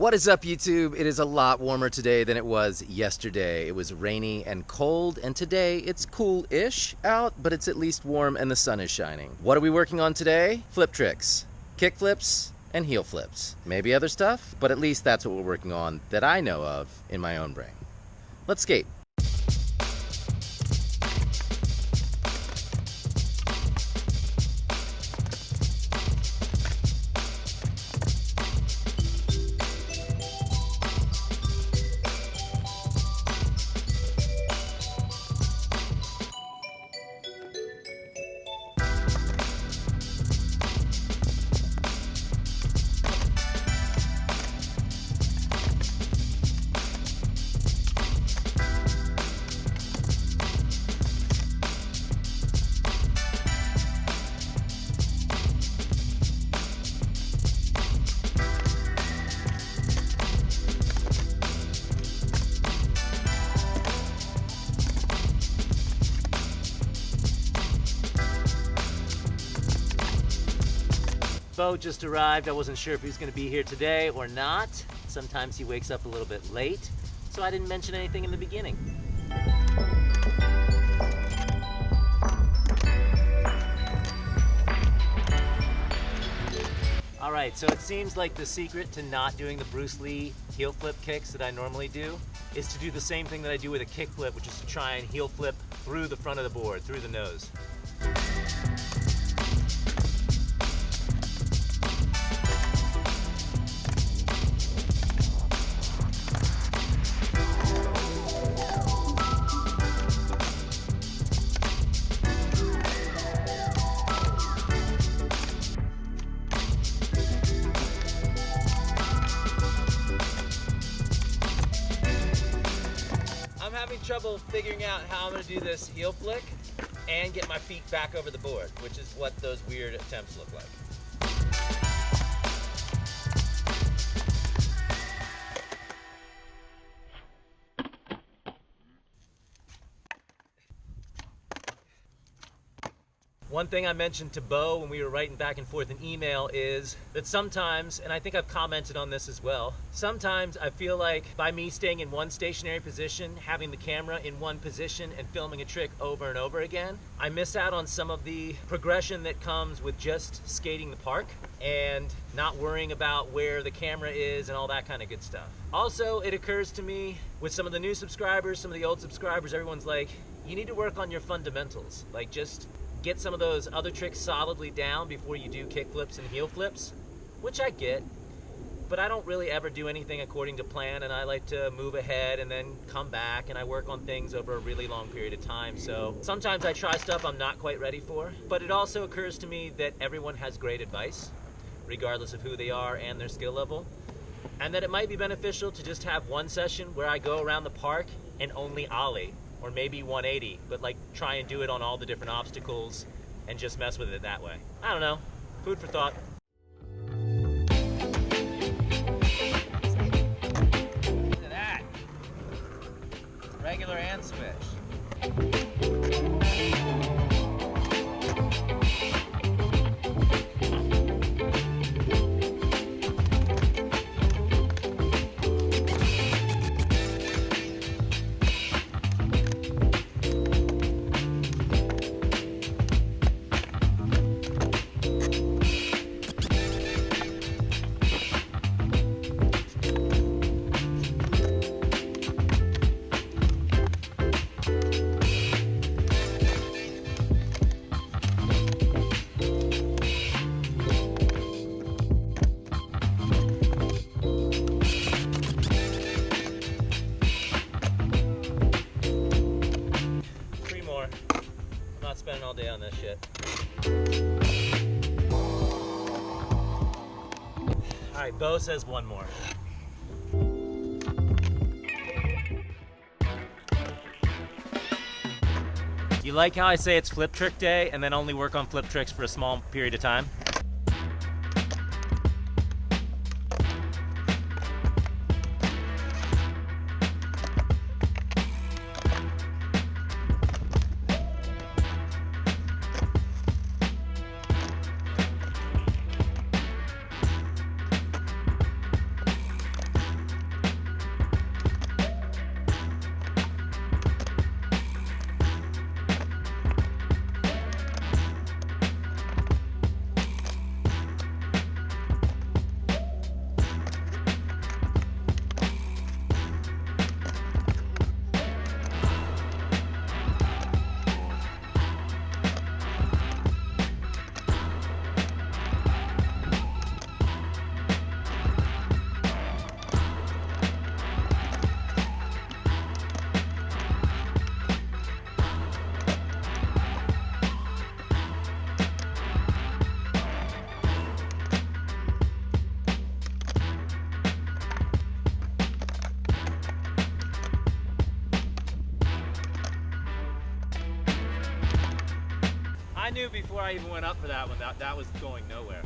What is up, YouTube? It is a lot warmer today than it was yesterday. It was rainy and cold, and today it's cool-ish out, but it's at least warm and the sun is shining. What are we working on today? Flip tricks, kick flips, and heel flips. Maybe other stuff, but at least that's what we're working on that I know of in my own brain. Let's skate. Beau just arrived. I wasn't sure if he was going to be here today or not. Sometimes he wakes up a little bit late, so I didn't mention anything in the beginning. All right, so it seems like the secret to not doing the Bruce Lee heel flip kicks that I normally do is to do the same thing that I do with a kick flip, which is to try and heel flip through the front of the board, through the nose. I'm having trouble figuring out how I'm going to do this heel flick and get my feet back over the board, which is what those weird attempts look like. One thing I mentioned to Beau when we were writing back and forth in email is that sometimes, and I think I've commented on this as well, sometimes I feel like by me staying in one stationary position, having the camera in one position and filming a trick over and over again, I miss out on some of the progression that comes with just skating the park and not worrying about where the camera is and all that kind of good stuff. Also, it occurs to me with some of the new subscribers, some of the old subscribers, everyone's like, you need to work on your fundamentals. Like, just get some of those other tricks solidly down before you do kick flips and heel flips, which I get, but I don't really ever do anything according to plan, and I like to move ahead and then come back, and I work on things over a really long period of time. So sometimes I try stuff I'm not quite ready for, but it also occurs to me that everyone has great advice, regardless of who they are and their skill level, and that it might be beneficial to just have one session where I go around the park and only ollie, or maybe 180, but like try and do it on all the different obstacles and just mess with it that way. I don't know, food for thought. Look at that, regular and switch. Spending all day on this shit. All right, Beau says one more. You like how I say it's flip trick day and then only work on flip tricks for a small period of time? I knew before I even went up for that one that was going nowhere.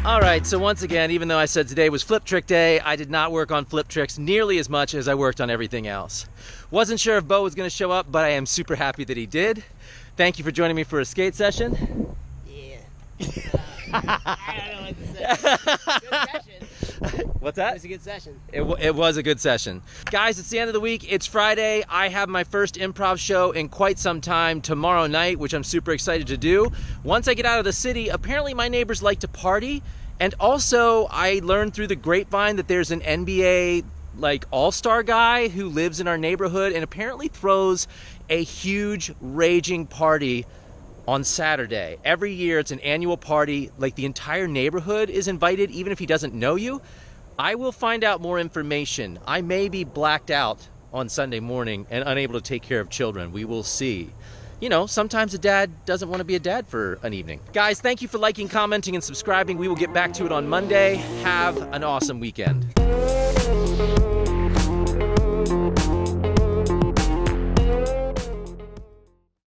All right, so once again, even though I said today was flip trick day, I did not work on flip tricks nearly as much as I worked on everything else. Wasn't sure if Beau was going to show up, but I am super happy that he did. Thank you for joining me for a skate session. Yeah. I don't know what to say. Good session. What's that? It was a good session. It was a good session. Guys, it's the end of the week. It's Friday. I have my first improv show in quite some time tomorrow night, which I'm super excited to do. Once I get out of the city, apparently my neighbors like to party. And also, I learned through the grapevine that there's an NBA all-star guy who lives in our neighborhood and apparently throws a huge raging party on Saturday. Every year it's an annual party. The entire neighborhood is invited, even if he doesn't know you. I will find out more information. I may be blacked out on Sunday morning and unable to take care of children. We will see. You know, sometimes a dad doesn't want to be a dad for an evening. Guys, thank you for liking, commenting, and subscribing. We will get back to it on Monday. Have an awesome weekend.